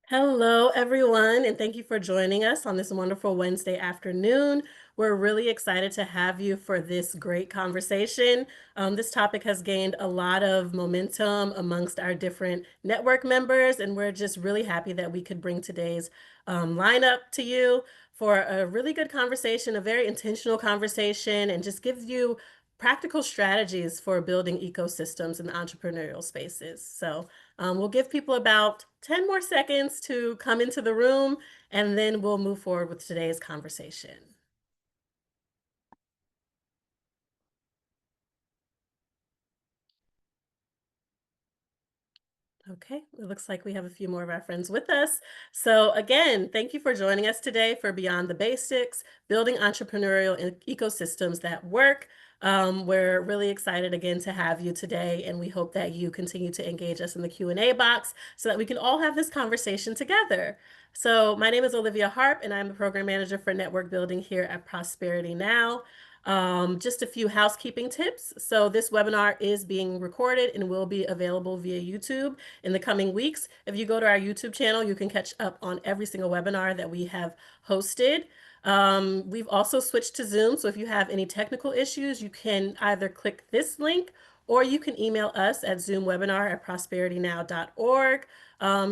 Hello, everyone, and thank you for joining us on this wonderful Wednesday afternoon. We're really excited to have you for this great conversation. This topic has gained a lot of momentum amongst our different network members, and we're just really happy that we could bring today's lineup to you for a really good conversation, a very intentional conversation, and just give you practical strategies for building ecosystems in the entrepreneurial spaces. We'll give people about 10 more seconds to come into the room, and then we'll move forward with today's conversation. Okay, it looks like we have a few more of our friends with us. So again, thank you for joining us today for Beyond the Basics, Building Entrepreneurial Ecosystems That Work. We're really excited again to have you today, and we hope that you continue to engage us in the Q&A box so that we can all have this conversation together. So my name is Olivia Harp, and I'm the Program Manager for Network Building here at Prosperity Now. Just a few housekeeping tips. So this webinar is being recorded and will be available via YouTube in the coming weeks. If you go to our YouTube channel, you can catch up on every single webinar that we have hosted. We've also switched to Zoom, so if you have any technical issues, you can either click this link or you can email us at zoomwebinar@prosperitynow.org.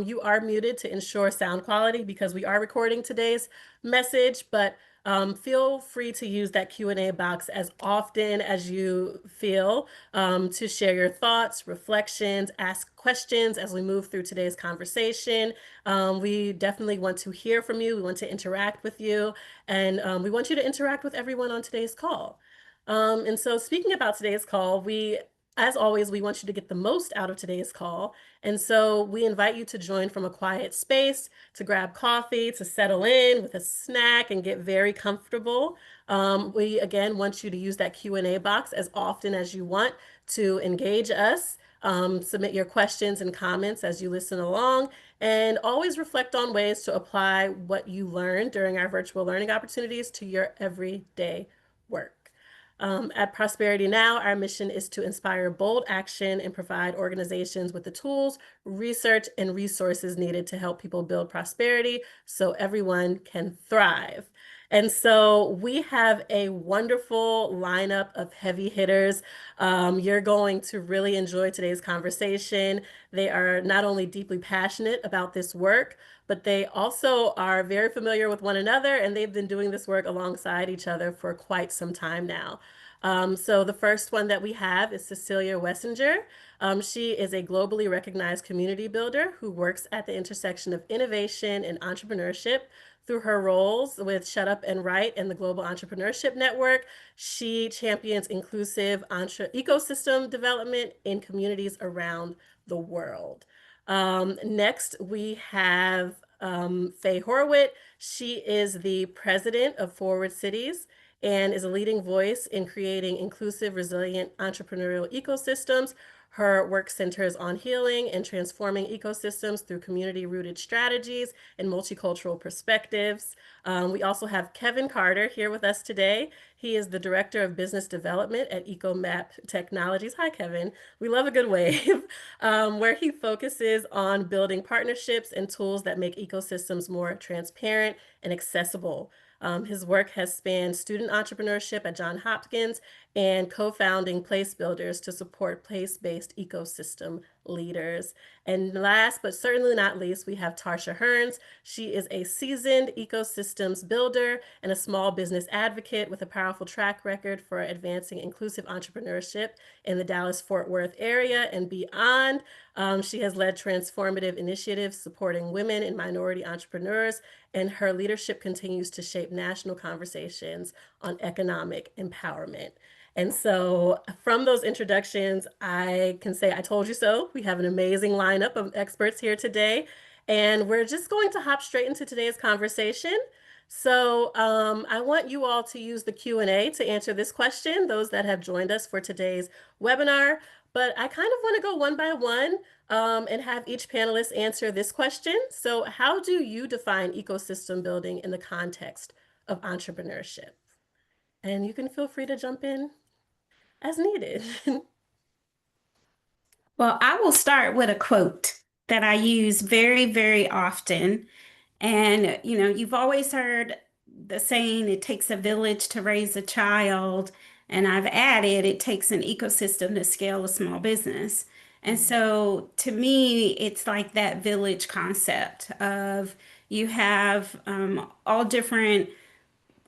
You are muted to ensure sound quality because we are recording today's message, but feel free to use that Q&A box as often as you feel to share your thoughts, reflections, ask questions as we move through today's conversation. We definitely want to hear from you. We want to interact with you, and we want you to interact with everyone on today's call. And so speaking about today's call, as always, we want you to get the most out of today's call. And so we invite you to join from a quiet space, to grab coffee, to settle in with a snack and get very comfortable. We, again, want you to use that Q&A box as often as you want to engage us. Submit your questions and comments as you listen along, and always reflect on ways to apply what you learned during our virtual learning opportunities to your everyday work. At Prosperity Now, our mission is to inspire bold action and provide organizations with the tools, research, and resources needed to help people build prosperity so everyone can thrive. And so we have a wonderful lineup of heavy hitters. You're going to really enjoy today's conversation. They are not only deeply passionate about this work, but they also are very familiar with one another, and they've been doing this work alongside each other for quite some time now. So the first one that we have is Cecilia Wessinger. She is a globally recognized community builder who works at the intersection of innovation and entrepreneurship. Through her roles with Shut Up and Write and the Global Entrepreneurship Network, she champions inclusive ecosystem development in communities around the world. Next, we have Faye Horowitz. She is the president of Forward Cities and is a leading voice in creating inclusive, resilient entrepreneurial ecosystems. Her work centers on healing and transforming ecosystems through community-rooted strategies and multicultural perspectives. We also have Kevin Carter here with us today. He is the Director of Business Development at EcoMap Technologies. Hi, Kevin. We love a good wave, where he focuses on building partnerships and tools that make ecosystems more transparent and accessible. His work has spanned student entrepreneurship at Johns Hopkins and co-founding Place Builders to support place-based ecosystem leaders. And last, but certainly not least, we have Tarsha Hearns. She is a seasoned ecosystems builder and a small business advocate with a powerful track record for advancing inclusive entrepreneurship in the Dallas-Fort Worth area and beyond. She has led transformative initiatives supporting women and minority entrepreneurs, and her leadership continues to shape national conversations on economic empowerment. And so from those introductions, I can say I told you so. We have an amazing lineup of experts here today, and we're just going to hop straight into today's conversation. So I want you all to use the Q&A to answer this question, those that have joined us for today's webinar. But I kind of want to go one by one and have each panelist answer this question. So how do you define ecosystem building in the context of entrepreneurship? And you can feel free to jump in as needed. Well, I will start with a quote. that I use very, very often. And, you've always heard the saying, it takes a village to raise a child. And I've added, it takes an ecosystem to scale a small business. And Mm, so to me, it's like that village concept of you have all different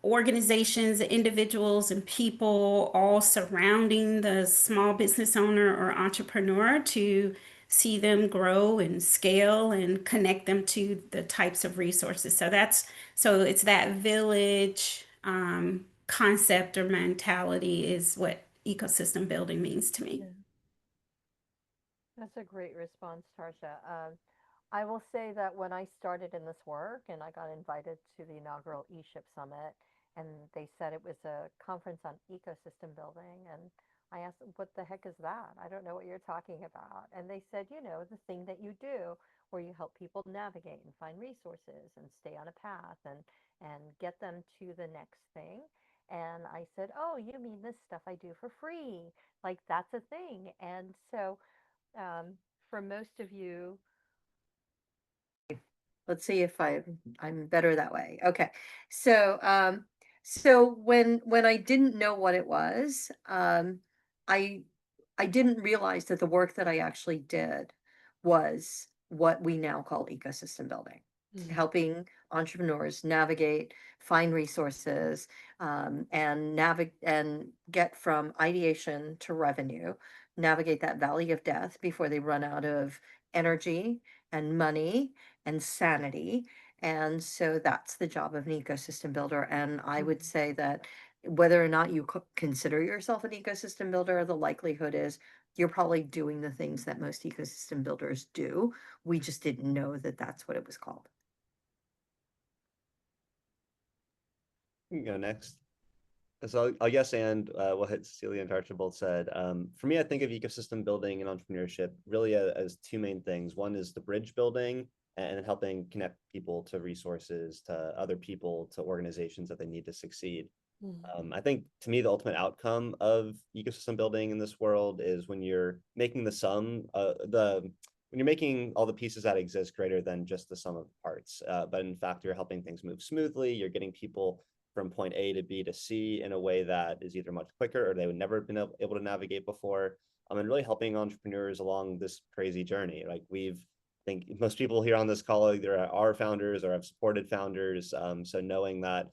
organizations, individuals, and people all surrounding the small business owner or entrepreneur to see them grow and scale and connect them to the types of resources. So it's that village concept or mentality is what ecosystem building means to me. yeah. That's a great response, Tarsha. I will say that when I started in this work and I got invited to the inaugural eShip Summit, and they said it was a conference on ecosystem building, and I asked, what the heck is that? I don't know what you're talking about. And they said, the thing that you do where you help people navigate and find resources and stay on a path and get them to the next thing. And I said, oh, you mean this stuff I do for free? Like that's a thing. And so um, for most of you, Let's see if I'm better that way. Okay. So so when I didn't know what it was, I I didn't realize that the work that I actually did was what we now call ecosystem building, Mm, helping entrepreneurs navigate, find resources, and navigate and get from ideation to revenue, navigate that valley of death before they run out of energy and money and sanity. And so that's the job of an ecosystem builder. And I would mm. say that whether or not you consider yourself an ecosystem builder, the likelihood is you're probably doing the things that most ecosystem builders do. We just didn't know that that's what it was called. You can go next. So I'll yes and what Cecilia and Tarsha both said. For me, I think of ecosystem building and entrepreneurship really as two main things. One is the bridge building and helping connect people to resources, to other people, to organizations that they need to succeed. Mm, I think to me, the ultimate outcome of ecosystem building in this world is when you're making the sum, when you're making all the pieces that exist greater than just the sum of the parts. But in fact, you're helping things move smoothly. You're getting people from point A to B to C in a way that is either much quicker or they would never have been able to navigate before. And really helping entrepreneurs along this crazy journey. Like I think most people here on this call either are founders or have supported founders. So knowing that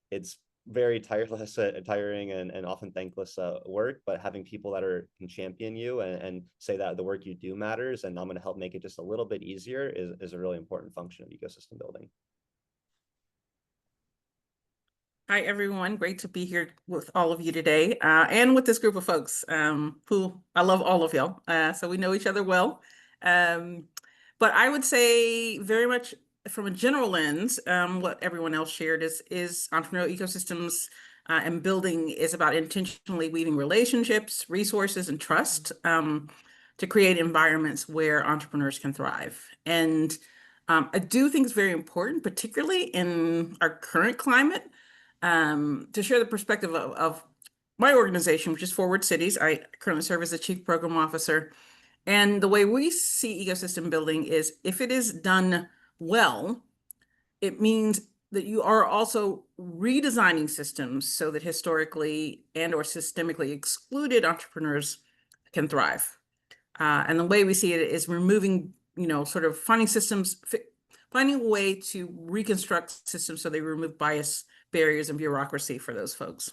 it's very tireless, tiring, and often thankless work, but having people that can champion you and say that the work you do matters, and I'm going to help make it just a little bit easier is a really important function of ecosystem building. Hi, everyone. Great to be here with all of you today and with this group of folks who I love all of y'all. So we know each other well. Um, but I would say very much from a general lens, what everyone else shared is entrepreneurial ecosystems and building is about intentionally weaving relationships, resources, and trust to create environments where entrepreneurs can thrive. And I do think it's very important, particularly in our current climate to share the perspective of my organization, which is Forward Cities. I currently serve as the Chief Program Officer. And the way we see ecosystem building is if it is done well, it means that you are also redesigning systems so that historically and or systemically excluded entrepreneurs can thrive. And the way we see it is removing, sort of finding a way to reconstruct systems so they remove bias, barriers, and bureaucracy for those folks.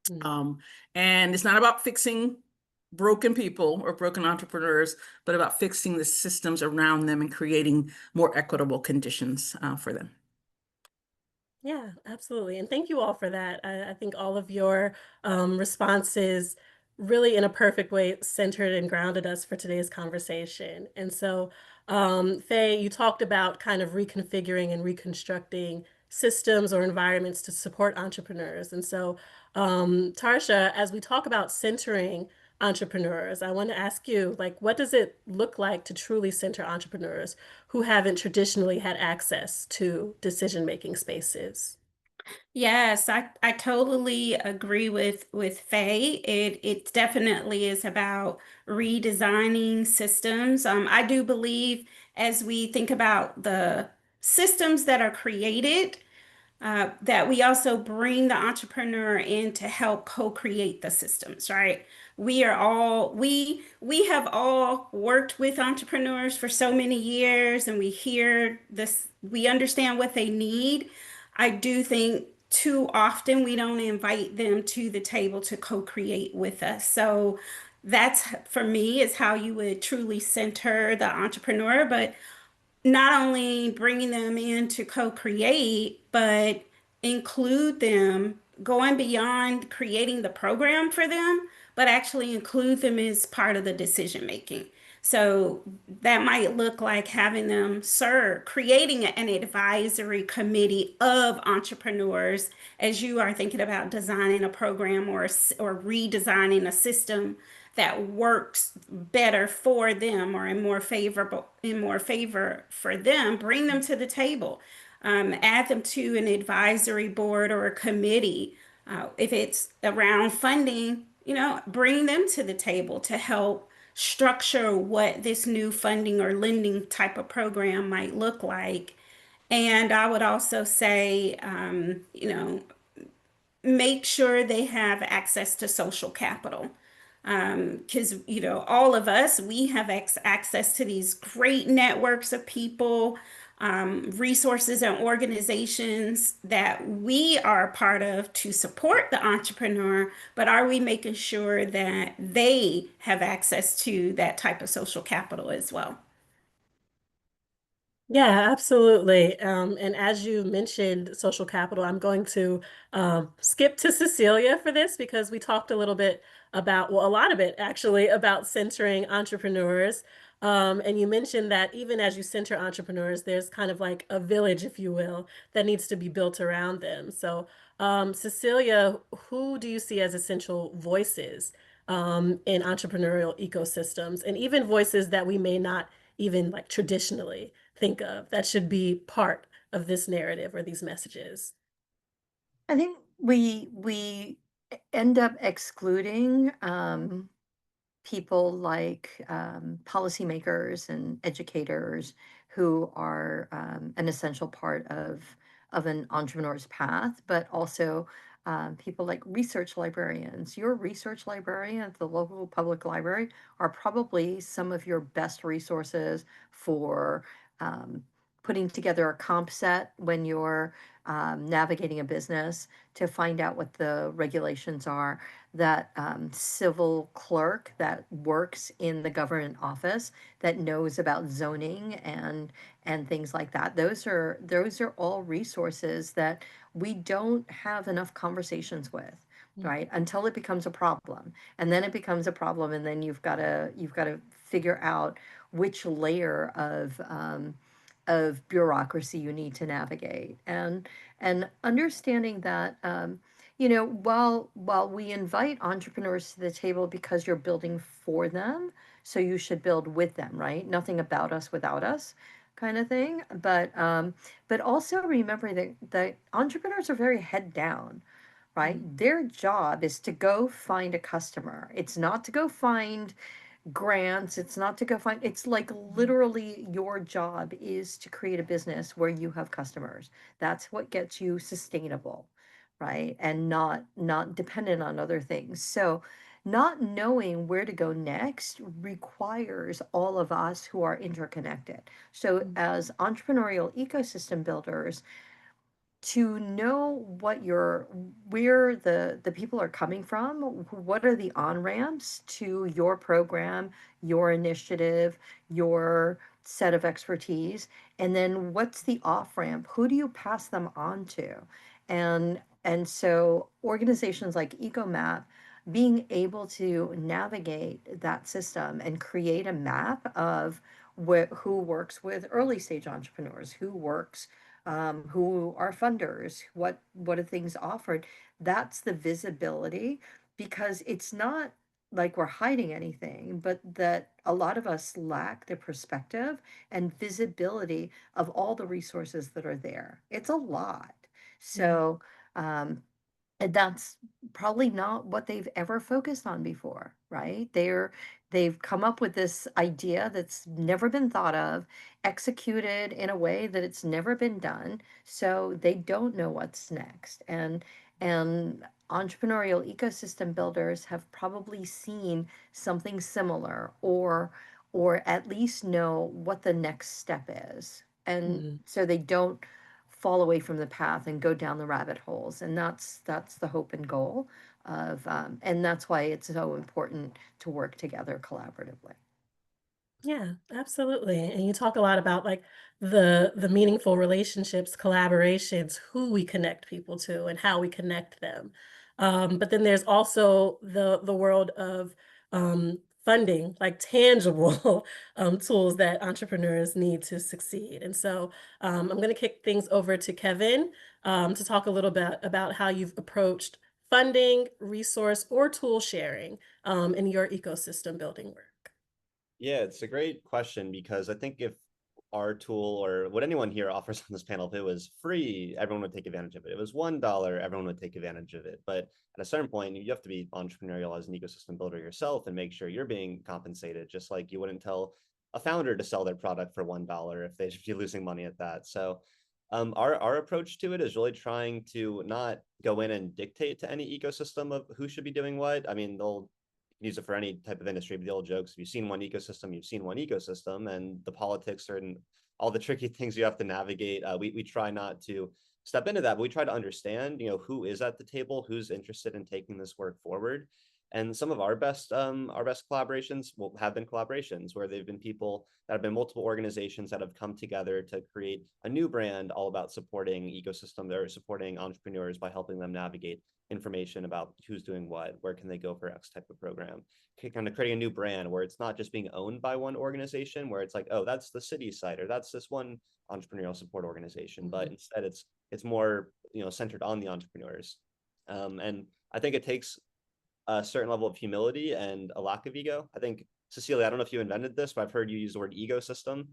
mm. Um, and it's not about fixing broken people or broken entrepreneurs, but about fixing the systems around them and creating more equitable conditions for them. Yeah, absolutely. And thank you all for that. I think all of your responses really, in a perfect way, centered and grounded us for today's conversation. And so, Faye, you talked about kind of reconfiguring and reconstructing systems or environments to support entrepreneurs. And so, Tarsha, as we talk about centering entrepreneurs, I want to ask you, like, what does it look like to truly center entrepreneurs who haven't traditionally had access to decision-making spaces? Yes, I totally agree with Faye. It definitely is about redesigning systems. I do believe as we think about the systems that are created, that we also bring the entrepreneur in to help co-create the systems, right? We have all worked with entrepreneurs for so many years, and we hear this, we understand what they need. I do think too often we don't invite them to the table to co-create with us. So that's for me is how you would truly center the entrepreneur, but not only bringing them in to co-create, but include them going beyond creating the program for them, but actually include them as part of the decision making. So that might look like having them serve, creating an advisory committee of entrepreneurs as you are thinking about designing a program or redesigning a system that works better for them or in more favor for them. Bring them to the table. Add them to an advisory board or a committee. If it's around funding, bring them to the table to help structure what this new funding or lending type of program might look like. And I would also say, make sure they have access to social capital. Because, all of us, we have access to these great networks of people, resources, and organizations that we are a part of to support the entrepreneur. But are we making sure that they have access to that type of social capital as well? Yeah, absolutely. And as you mentioned social capital, I'm going to skip to Cecilia for this because we talked a little bit about, well, a lot of it actually, about centering entrepreneurs. And you mentioned that even as you center entrepreneurs, there's kind of like a village, if you will, that needs to be built around them. So, Cecilia, who do you see as essential voices in entrepreneurial ecosystems, and even voices that we may not even like traditionally think of that should be part of this narrative or these messages? I think we end up excluding people like policymakers and educators who are an essential part of an entrepreneur's path, but also people like research librarians. Your research librarian at the local public library are probably some of your best resources for um, putting together a comp set when you're navigating a business to find out what the regulations are. That civil clerk that works in the government office that knows about zoning and things like that. Those are all resources that we don't have enough conversations with, right? Until it becomes a problem. And then it becomes a problem, and then you've got to figure out which layer of bureaucracy you need to navigate. And understanding that while we invite entrepreneurs to the table because you're building for them, so you should build with them, right? Nothing about us without us, kind of thing. But also remember that entrepreneurs are very head down, right? Their job is to go find a customer. It's not to go find grants. It's not to go find, it's like literally your job is to create a business where you have customers. That's what gets you sustainable, right? And not dependent on other things. So not knowing where to go next requires all of us who are interconnected. So as entrepreneurial ecosystem builders, to know where the people are coming from, what are the on-ramps to your program, your initiative, your set of expertise, and then what's the off-ramp? Who do you pass them on to? And so organizations like EcoMap, being able to navigate that system and create a map of who works with early stage entrepreneurs, who are funders, what are things offered. That's the visibility, because it's not like we're hiding anything, but that a lot of us lack the perspective and visibility of all the resources that are there. It's a lot. So, and that's probably not what they've ever focused on before, right? They've come up with this idea that's never been thought of, executed in a way that it's never been done, so they don't know what's next. And entrepreneurial ecosystem builders have probably seen something similar, or at least know what the next step is. And Mhm. so they don't fall away from the path and go down the rabbit holes. And that's the hope and goal of, and that's why it's so important to work together collaboratively. Yeah, absolutely. And you talk a lot about like the meaningful relationships, collaborations, who we connect people to and how we connect them. But then there's also the world of funding, like tangible tools that entrepreneurs need to succeed. And so I'm going to kick things over to Kevin to talk a little bit about how you've approached funding, resource, or tool sharing in your ecosystem building work. Yeah, it's a great question because I think if our tool or what anyone here offers on this panel, if it was free, everyone would take advantage of it. If it was $1, everyone would take advantage of it. But at a certain point, you have to be entrepreneurial as an ecosystem builder yourself and make sure you're being compensated, just like you wouldn't tell a founder to sell their product for $1 if they should be losing money at that. So our approach to it is really trying to not go in and dictate to any ecosystem of who should be doing what. I mean, they'll use it for any type of industry, but the old jokes, if you've seen one ecosystem, you've seen one ecosystem, and the politics are and all the tricky things you have to navigate. We try not to step into that, but we try to understand, who is at the table, who's interested in taking this work forward. And some of our best collaborations will have been collaborations where they've been people that have been multiple organizations that have come together to create a new brand all about supporting ecosystem or supporting entrepreneurs by helping them navigate information about who's doing what, where can they go for X type of program, kind of creating a new brand where it's not just being owned by one organization, where it's like, oh, that's the city site or that's this one entrepreneurial support organization, but instead it's more centered on the entrepreneurs. And I think it takes a certain level of humility and a lack of ego. I think, Cecilia, I don't know if you invented this, but I've heard you use the word ecosystem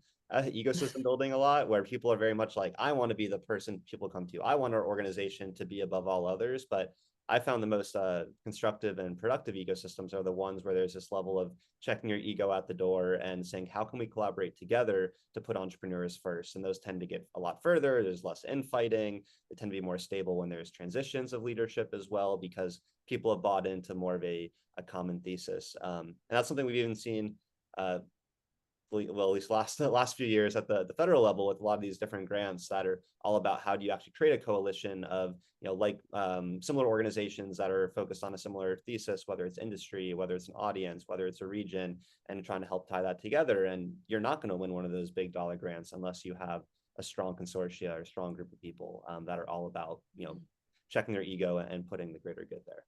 building a lot, where people are very much like, I want to be the person people come to. I want our organization to be above all others. But I found the most constructive and productive ecosystems are the ones where there's this level of checking your ego at the door and saying, how can we collaborate together to put entrepreneurs first? And those tend to get a lot further. There's less infighting. They tend to be more stable when there's transitions of leadership as well, because people have bought into more of a common thesis. And that's something we've even seen, well, at least the last few years at the federal level with a lot of these different grants that are all about how do you actually create a coalition of, similar organizations that are focused on a similar thesis, whether it's industry, whether it's an audience, whether it's a region, and trying to help tie that together. And you're not going to win one of those big dollar grants unless you have a strong consortia or a strong group of people that are all about, checking their ego and putting the greater good there.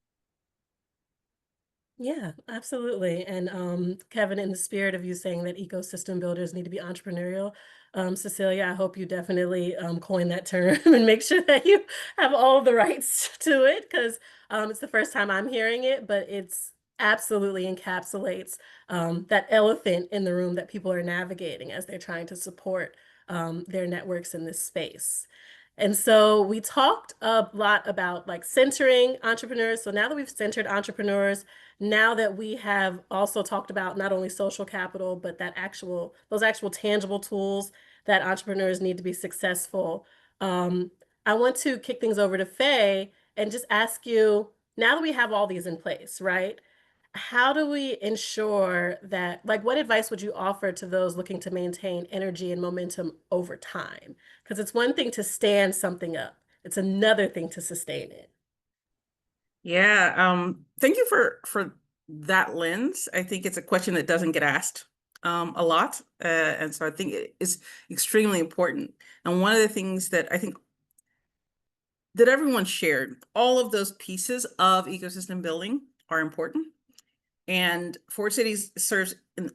Yeah, absolutely. And Kevin, in the spirit of you saying that ecosystem builders need to be entrepreneurial, Cecilia, I hope you definitely coin that term and make sure that you have all the rights to it, because it's the first time I'm hearing it, but it's absolutely encapsulates that elephant in the room that people are navigating as they're trying to support their networks in this space. And so we talked a lot about like centering entrepreneurs. So now that we've centered entrepreneurs, now that we have also talked about not only social capital, but those actual tangible tools that entrepreneurs need to be successful. I want to kick things over to Faye and just ask you, now that we have all these in place, right? How do we ensure that, like, what advice would you offer to those looking to maintain energy and momentum over time? Because it's one thing to stand something up, it's another thing to sustain it. Yeah, thank you for that lens. I think it's a question that doesn't get asked a lot, and so I think it is extremely important. And one of the things that I think that everyone shared, all of those pieces of ecosystem building are important. And Ford Cities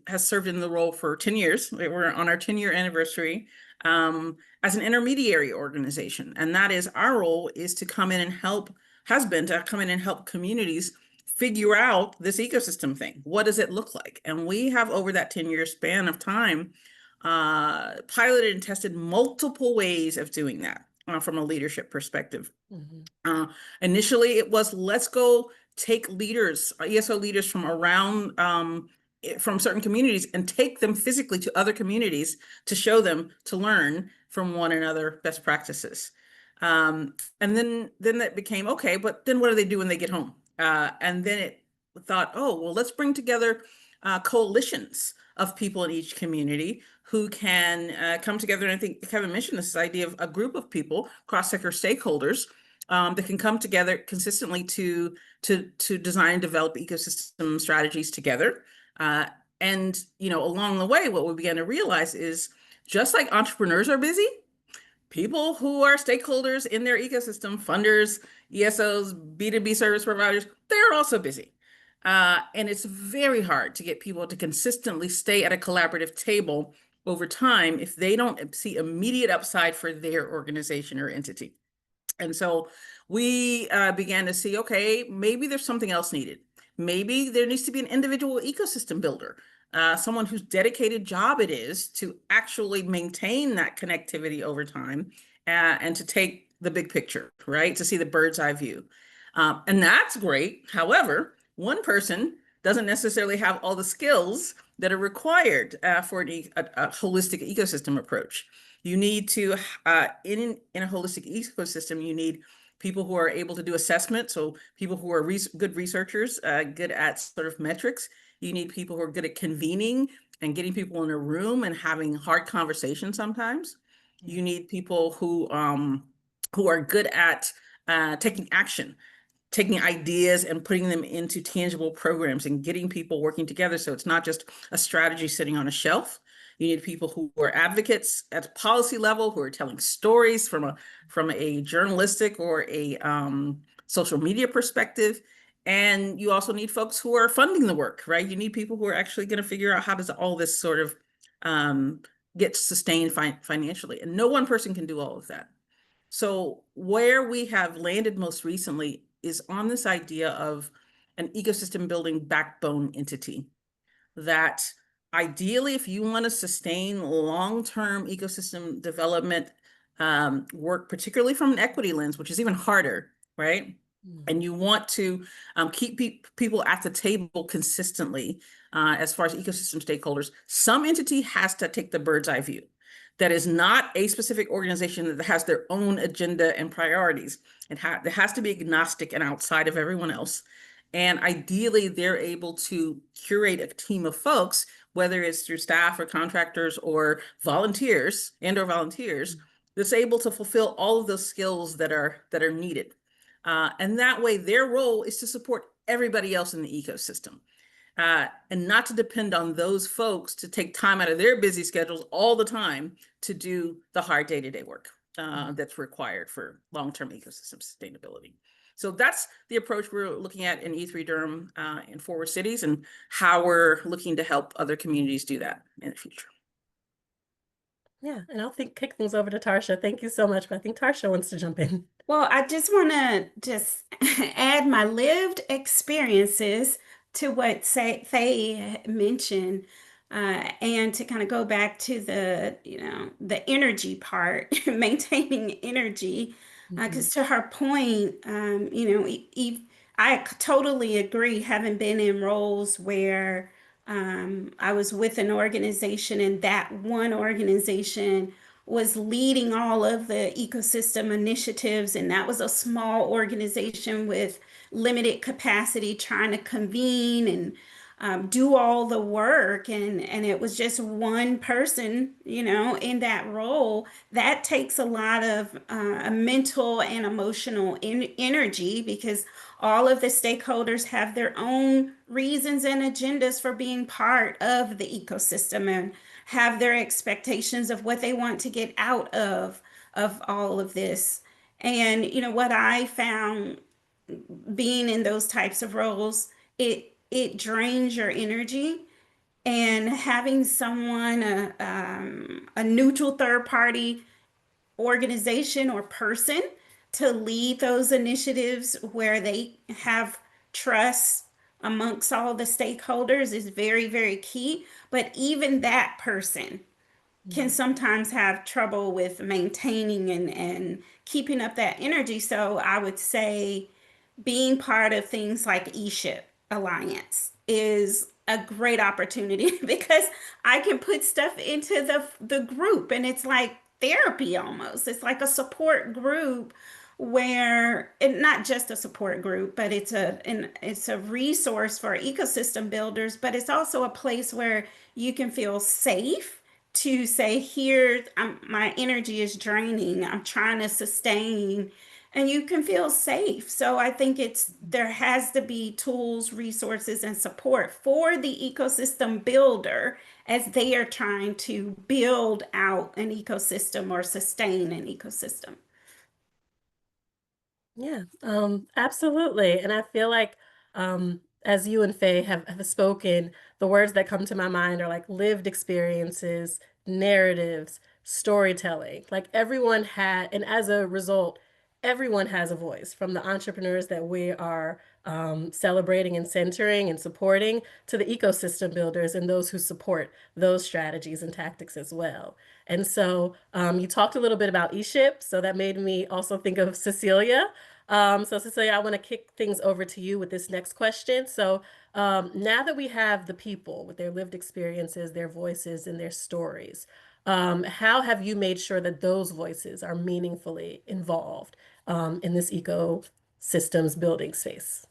has served in the role for 10 years. We're on our 10-year anniversary as an intermediary organization. And that is our role is to come in and help communities figure out this ecosystem thing. What does it look like? And we have, over that 10-year span of time, piloted and tested multiple ways of doing that. from a leadership perspective. Mhm. Initially, it was let's go take leaders, ESO leaders from around from certain communities and take them physically to other communities to show them, to learn from one another best practices. And then that became okay, but then what do they do when they get home? And then it thought, oh, well, let's bring together coalitions of people in each community who can come together. And I think Kevin mentioned this idea of a group of people, cross-sector stakeholders, that can come together consistently to design and develop ecosystem strategies together. And along the way, what we began to realize is just like entrepreneurs are busy, people who are stakeholders in their ecosystem, funders, ESOs, B2B service providers, they're also busy. And it's very hard to get people to consistently stay at a collaborative table over time if they don't see immediate upside for their organization or entity. And so we began to see, okay, maybe there's something else needed. Maybe there needs to be an individual ecosystem builder, someone whose dedicated job it is to actually maintain that connectivity over time and to take the big picture, right? To see the bird's eye view. And that's great. However, one person doesn't necessarily have all the skills that are required for a holistic ecosystem approach. You need to, in a holistic ecosystem, you need people who are able to do assessment. So people who are good researchers, good at sort of metrics. You need people who are good at convening and getting people in a room and having hard conversations sometimes. You need people who are good at taking action, taking ideas and putting them into tangible programs and getting people working together. So it's not just a strategy sitting on a shelf. You need people who are advocates at the policy level, who are telling stories from a journalistic or a social media perspective. And you also need folks who are funding the work, right? You need people who are actually going to figure out how does all this sort of get sustained financially. And no one person can do all of that. So where we have landed most recently is on this idea of an ecosystem building backbone entity that ideally, if you want to sustain long-term ecosystem development work, particularly from an equity lens, which is even harder, right? And you want to keep people at the table consistently as far as ecosystem stakeholders, some entity has to take the bird's eye view. That is not a specific organization that has their own agenda and priorities. It has to be agnostic and outside of everyone else. And ideally, they're able to curate a team of folks, whether it's through staff or contractors or volunteers that's able to fulfill all of those skills that are needed. And that way, their role is to support everybody else in the ecosystem. And not to depend on those folks to take time out of their busy schedules all the time to do the hard day-to-day work that's required for long-term ecosystem sustainability. So that's the approach we're looking at in E3 Durham in Forward Cities and how we're looking to help other communities do that in the future. Yeah, and I'll kick things over to Tarsha. Thank you so much, but I think Tarsha wants to jump in. Well, I just want to add my lived experiences to what Faye mentioned, and to kind of go back to the energy part, maintaining energy, because to her point, I totally agree. Having been in roles where I was with an organization, and that one organization was leading all of the ecosystem initiatives, and that was a small organization with limited capacity trying to convene and do all the work, and it was just one person in that role. That takes a lot of mental and emotional energy, because all of the stakeholders have their own reasons and agendas for being part of the ecosystem and have their expectations of what they want to get out of all of this. And what I found being in those types of roles, it drains your energy. And having someone, a neutral third party organization or person to lead those initiatives where they have trust amongst all the stakeholders is very, very key. But even that person can Mhm. sometimes have trouble with maintaining and keeping up that energy. So I would say being part of things like eShip Alliance is a great opportunity because I can put stuff into the group and it's like therapy almost. It's like a support group where it not just a support group, but it's a resource for ecosystem builders, but it's also a place where you can feel safe to say, here, my energy is draining. I'm trying to sustain, and you can feel safe. So I think there has to be tools, resources, and support for the ecosystem builder as they are trying to build out an ecosystem or sustain an ecosystem. Yeah, absolutely. And I feel like, as you and Faye have spoken, the words that come to my mind are like lived experiences, narratives, storytelling. Like everyone had, and as a result, everyone has a voice, from the entrepreneurs that we are celebrating and centering and supporting to the ecosystem builders and those who support those strategies and tactics as well. And so you talked a little bit about eShip, so that made me also think of Cecilia. So Cecilia, I want to kick things over to you with this next question. So now that we have the people with their lived experiences, their voices, and their stories, how have you made sure that those voices are meaningfully involved in this ecosystems building space?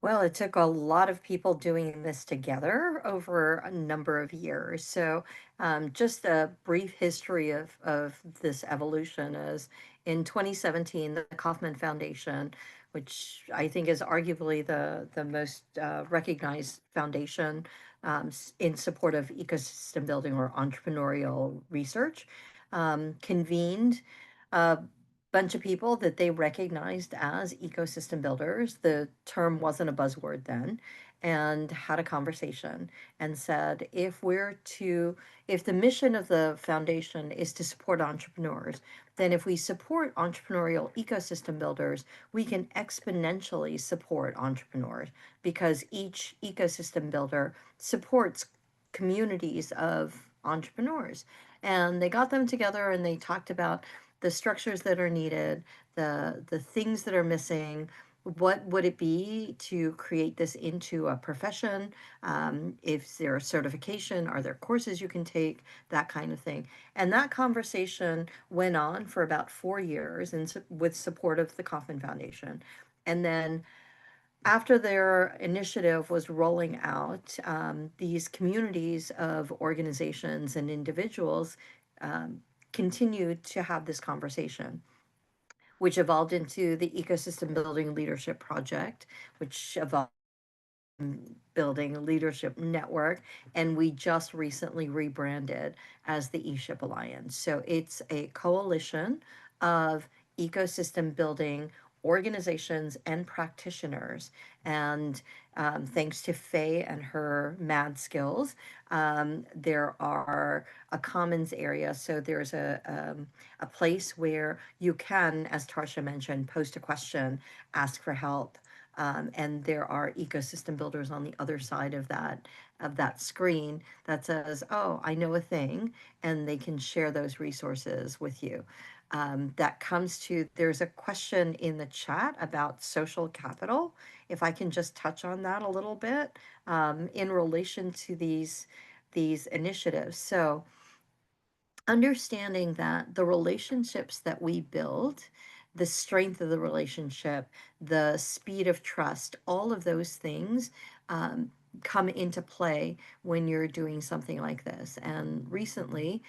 Well, it took a lot of people doing this together over a number of years. So, just a brief history of this evolution is in 2017, the Kauffman Foundation, which I think is arguably the most recognized foundation in support of ecosystem building or entrepreneurial research, convened a bunch of people that they recognized as ecosystem builders. The term wasn't a buzzword then, and had a conversation and said, if the mission of the foundation is to support entrepreneurs, then if we support entrepreneurial ecosystem builders, we can exponentially support entrepreneurs because each ecosystem builder supports communities of entrepreneurs. And they got them together and they talked about the structures that are needed, the things that are missing. What would it be to create this into a profession? Is there a certification? Are there courses you can take? That kind of thing. And that conversation went on for about 4 years with support of the Kauffman Foundation. And then after their initiative was rolling out, these communities of organizations and individuals um, continued to have this conversation, which evolved into the Ecosystem Building Leadership Project, which evolved Building Leadership Network, and we just recently rebranded as the eShip Alliance. So it's a coalition of ecosystem building organizations and practitioners. And thanks to Faye and her mad skills, there are a commons area. So there's a place where you can, as Tarsha mentioned, post a question, ask for help, and there are ecosystem builders on the other side of that screen that says, "Oh, I know a thing," and they can share those resources with you. That comes to there's a question in the chat about social capital. If I can just touch on that a little bit in relation to these initiatives. So understanding that the relationships that we build, the strength of the relationship, the speed of trust, all of those things um, come into play when you're doing something like this. And recently,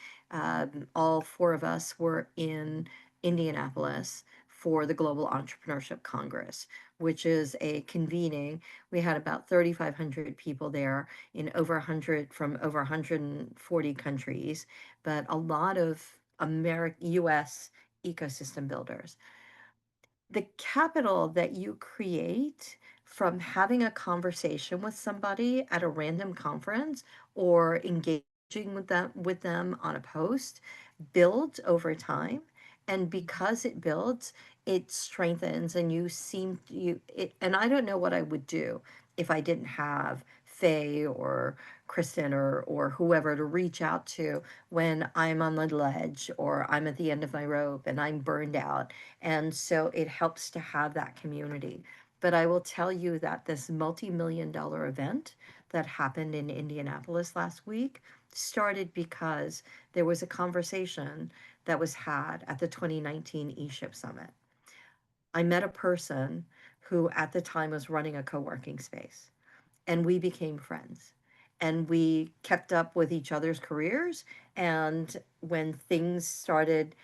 all four of us were in Indianapolis for the Global Entrepreneurship Congress, which is a convening. We had about 3,500 people there in over 100 from over 140 countries, but a lot of US ecosystem builders. The capital that you create from having a conversation with somebody at a random conference or engaging with them on a post builds over time, and because it builds, it strengthens, and you seem you it and I don't know what I would do if I didn't have Faye or Kristen or whoever to reach out to when I'm on the ledge or I'm at the end of my rope and I'm burned out. And so it helps to have that community. But I will tell you that this multi-million-dollar event that happened in Indianapolis last week started because there was a conversation that was had at the 2019 eShip Summit. I met a person who at the time was running a co-working space, and we became friends, and we kept up with each other's careers. And when things started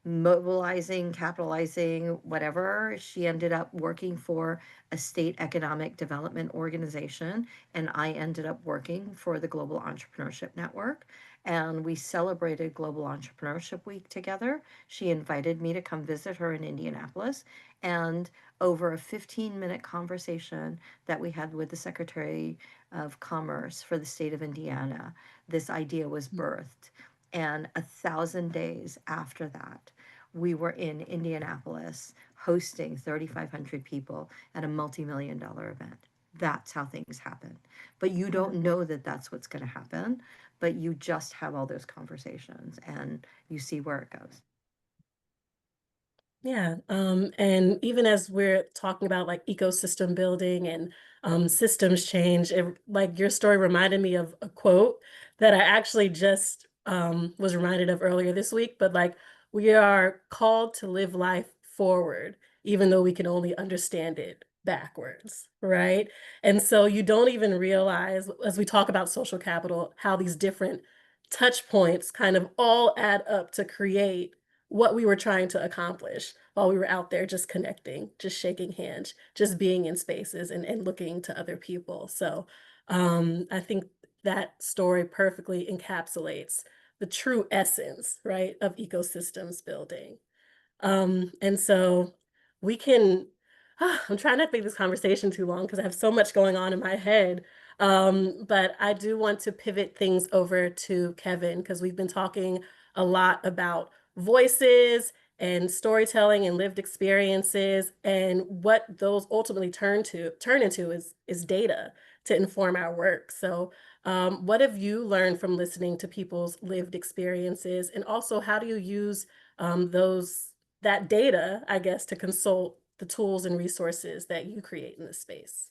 mobilizing, capitalizing, whatever, she ended up working for a state economic development organization, and I ended up working for the Global Entrepreneurship Network. And we celebrated Global Entrepreneurship Week together. She invited me to come visit her in Indianapolis, and over a 15-minute conversation that we had with the Secretary of Commerce for the state of Indiana, this idea was birthed. And 1,000 days after that, we were in Indianapolis hosting 3,500 people at a multi-million-dollar event. That's how things happen. But you don't know that that's what's going to happen, but you just have all those conversations and you see where it goes. Yeah, and even as we're talking about like ecosystem building and systems change, like your story reminded me of a quote that I actually just was reminded of earlier this week. But like, we are called to live life forward, even though we can only understand it backwards, right? And so you don't even realize, as we talk about social capital, how these different touch points kind of all add up to create what we were trying to accomplish while we were out there just connecting, just shaking hands, just being in spaces and looking to other people. So I think that story perfectly encapsulates the true essence, right, of ecosystems building. And so we can, I'm trying not to make this conversation too long because I have so much going on in my head. But I do want to pivot things over to Kevin because we've been talking a lot about voices and storytelling and lived experiences, and what those ultimately turn into is data to inform our work. So what have you learned from listening to people's lived experiences, and also how do you use those that data, I guess, to consult the tools and resources that you create in this space?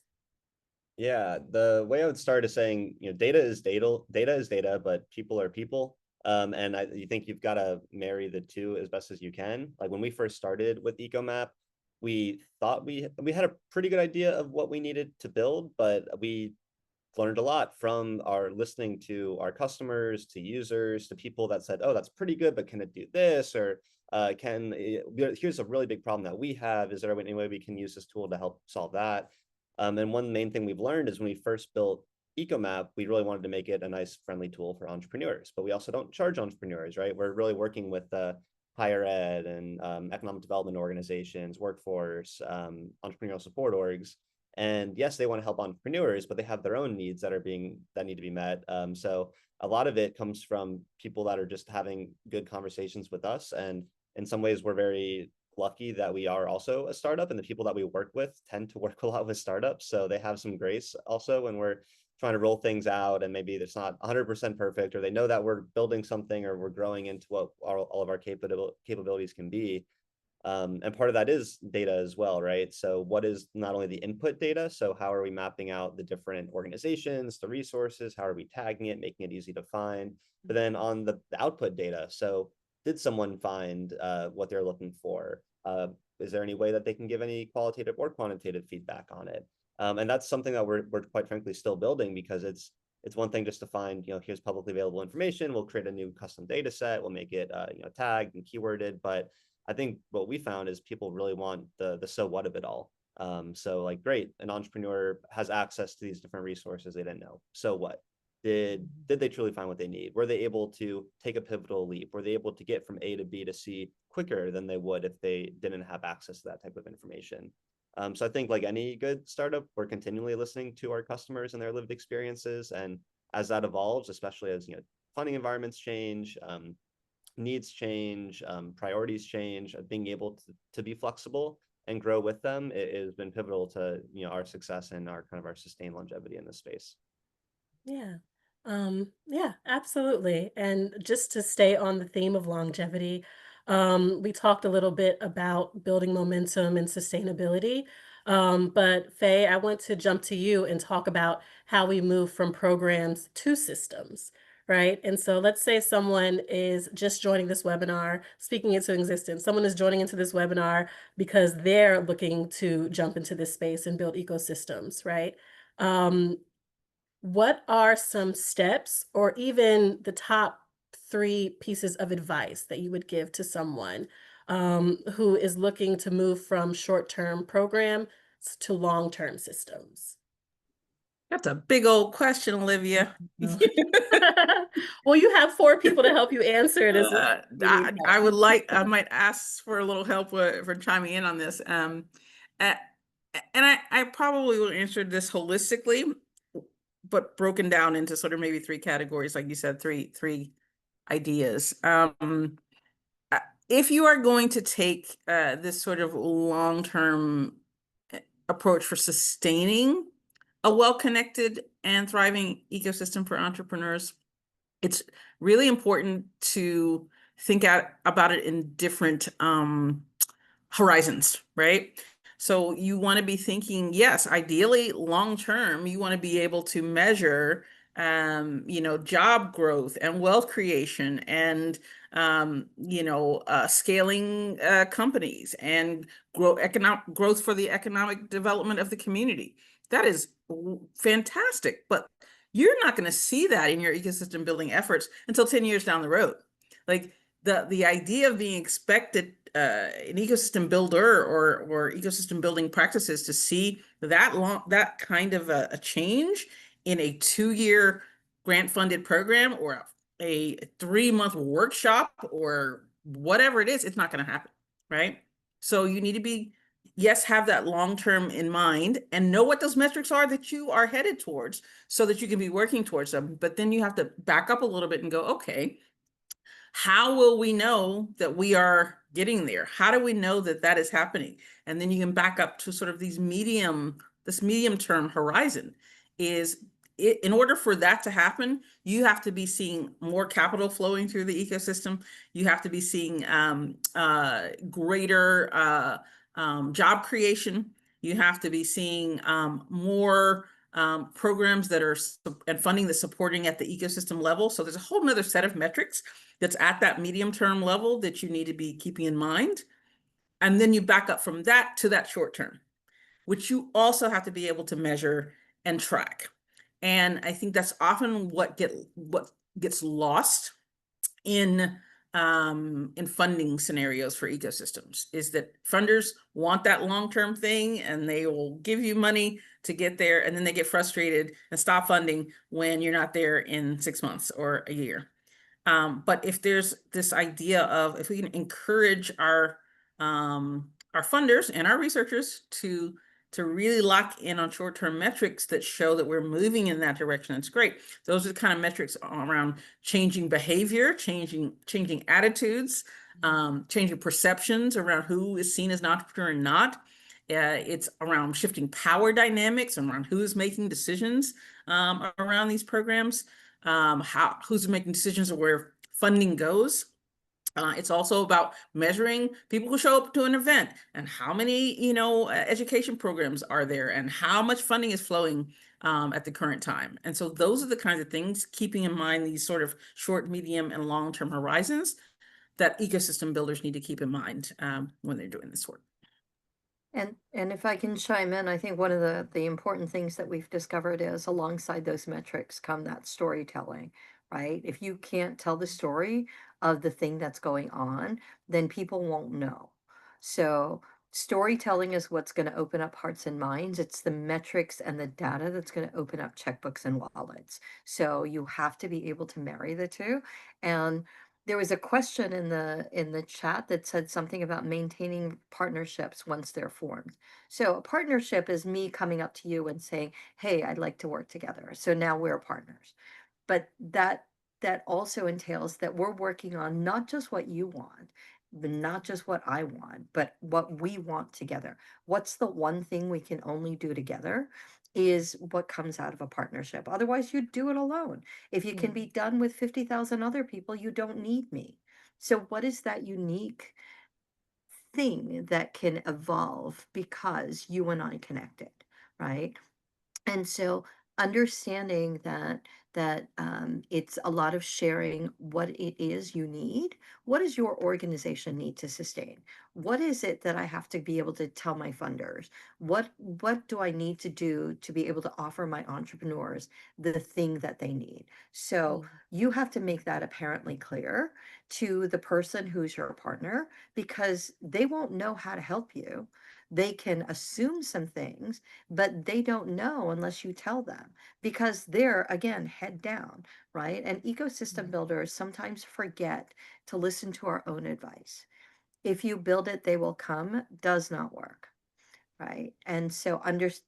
Yeah, the way I would start is saying, data is data, but people are people. And you think you've got to marry the two as best as you can. Like when we first started with EcoMap, we thought we had a pretty good idea of what we needed to build, but we learned a lot from our listening to our customers, to users, to people that said, "Oh, that's pretty good, but can it do this?" Or here's a really big problem that we have. Is there any way we can use this tool to help solve that? And one main thing we've learned is when we first built EcoMap, we really wanted to make it a nice, friendly tool for entrepreneurs, but we also don't charge entrepreneurs, right? We're really working with higher ed and economic development organizations, workforce, entrepreneurial support orgs. And yes, they want to help entrepreneurs, but they have their own needs that need to be met. So a lot of it comes from people that are just having good conversations with us. And in some ways, we're very lucky that we are also a startup, and the people that we work with tend to work a lot with startups. So they have some grace also when we're trying to roll things out, and maybe it's not 100% perfect, or they know that we're building something or we're growing into what all of our capabilities can be. And part of that is data as well, right? So what is not only the input data, so how are we mapping out the different organizations, the resources, how are we tagging it, making it easy to find, but then on the output data, so did someone find what they're looking for? Is there any way that they can give any qualitative or quantitative feedback on it? And that's something that we're quite frankly still building, because it's one thing just to find, here's publicly available information. We'll create a new custom data set. We'll make it, tagged and keyworded. But I think what we found is people really want the so what of it all. So like, great, an entrepreneur has access to these different resources they didn't know. So what? Did they truly find what they need? Were they able to take a pivotal leap? Were they able to get from A to B to C quicker than they would if they didn't have access to that type of information? So I think like any good startup, we're continually listening to our customers and their lived experiences. And as that evolves, especially as funding environments change, needs change, priorities change, being able to be flexible and grow with them, it has been pivotal to our success and our sustained longevity in this space. Yeah. Yeah, absolutely. And just to stay on the theme of longevity, we talked a little bit about building momentum and sustainability. But Faye, I want to jump to you and talk about how we move from programs to systems, right? And so let's say someone is just joining this webinar, speaking into existence. Someone is joining into this webinar because they're looking to jump into this space and build ecosystems, right? Um, what are some steps or even the top 3 pieces of advice that you would give to someone, who is looking to move from short-term programs to long-term systems? That's a big old question, Olivia. Oh. Well, you have 4 people to help you answer it as if you need I help. would like, I might ask for a little help for chiming in on this. A- and I probably will answer this holistically, but broken down into sort of maybe 3 categories, like you said, three ideas. If you are going to take this sort of long-term approach for sustaining a well-connected and thriving ecosystem for entrepreneurs, it's really important to think about it in different horizons, right? So you want to be thinking, yes, ideally long term, you want to be able to measure, job growth and wealth creation and, scaling companies and economic growth for the economic development of the community. That is fantastic, but you're not going to see that in your ecosystem building efforts until 10 years down the road. Like the idea of being expected an ecosystem builder or ecosystem building practices to see that kind of a change in a 2-year grant funded program or a 3-month workshop or whatever it is, it's not going to happen, right? So you need to be, yes, have that long term in mind and know what those metrics are that you are headed towards so that you can be working towards them. But then you have to back up a little bit and go, okay, how will we know that we are getting there? How do we know that that is happening? And then you can back up to sort of this medium term horizon is it, in order for that to happen, you have to be seeing more capital flowing through the ecosystem. You have to be seeing greater job creation. You have to be seeing more programs that are and funding that's supporting at the ecosystem level. So there's a whole nother set of metrics that's at that medium term level that you need to be keeping in mind. And then you back up from that to that short term, which you also have to be able to measure and track. And I think that's often what gets lost in funding scenarios for ecosystems is that funders want that long-term thing and they will give you money to get there, and then they get frustrated and stop funding when you're not there in 6 months or a year. But if there's this idea of if we can encourage our funders and our researchers to really lock in on short-term metrics that show that we're moving in that direction, it's great. Those are the kind of metrics around changing behavior, changing attitudes, changing perceptions around who is seen as an entrepreneur and not. It's around shifting power dynamics, around who's making decisions around these programs, who's making decisions of where funding goes. It's also about measuring people who show up to an event and how many, education programs are there and how much funding is flowing at the current time. And so those are the kinds of things, keeping in mind these sort of short, medium, and long-term horizons that ecosystem builders need to keep in mind when they're doing this work. And if I can chime in, I think one of the important things that we've discovered is alongside those metrics come that storytelling, right? If you can't tell the story of the thing that's going on, then people won't know. So storytelling is what's going to open up hearts and minds. It's the metrics and the data that's going to open up checkbooks and wallets. So you have to be able to marry the two. And there was a question in the chat that said something about maintaining partnerships once they're formed. So a partnership is me coming up to you and saying, "Hey, I'd like to work together." So now we're partners. But that also entails that we're working on not just what you want, but not just what I want, but what we want together. What's the one thing we can only do together? is what comes out of a partnership. Otherwise, you do it alone. If you can be done with 50,000 other people, you don't need me. So, what is that unique thing that can evolve because you and I connected, right? And so understanding that it's a lot of sharing what it is you need. What does your organization need to sustain? What is it that I have to be able to tell my funders? What do I need to do to be able to offer my entrepreneurs the thing that they need? So you have to make that apparently clear to the person who's your partner, because they won't know how to help you. They can assume some things, but they don't know unless you tell them, because they're, again, head down, right? And ecosystem builders sometimes forget to listen to our own advice. If you build it, they will come does not work. Right. And so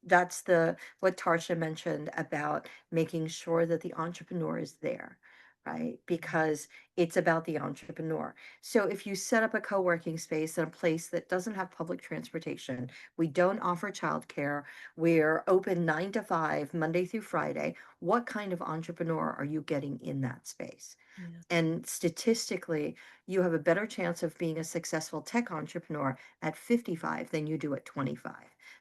that's the what Tarsha mentioned about making sure that the entrepreneur is there, right? Because it's about the entrepreneur. So if you set up a co-working space in a place that doesn't have public transportation, we don't offer childcare, we're open 9 to 5, Monday through Friday, what kind of entrepreneur are you getting in that space? Yeah. And statistically, you have a better chance of being a successful tech entrepreneur at 55 than you do at 25.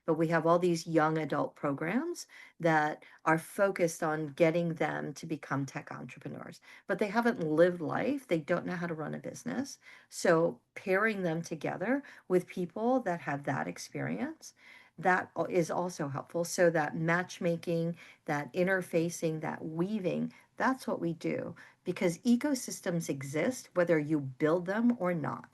But we have all these young adult programs that are focused on getting them to become tech entrepreneurs, but they haven't lived life. They don't know how to run a business. So pairing them together with people that have that experience, that is also helpful. So that matchmaking, that interfacing, that weaving, that's what we do, because ecosystems exist whether you build them or not,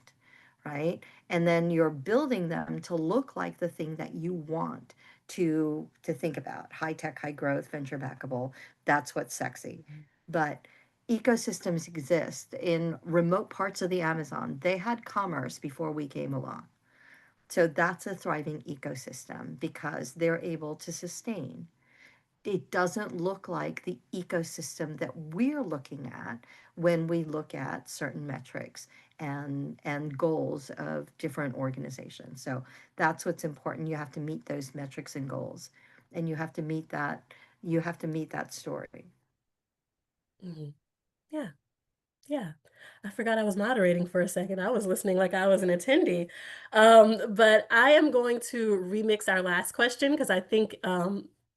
right? And then you're building them to look like the thing that you want to think about: high tech, high growth, venture backable. That's what's sexy. But ecosystems exist in remote parts of the Amazon. They had commerce before we came along. So that's a thriving ecosystem because they're able to sustain. It doesn't look like the ecosystem that we're looking at when we look at certain metrics and goals of different organizations. So that's what's important. You have to meet those metrics and goals, and you have to meet that story. Mhm. Yeah. Yeah. I forgot I was moderating for a second. I was listening like I was an attendee. But I am going to remix our last question because I think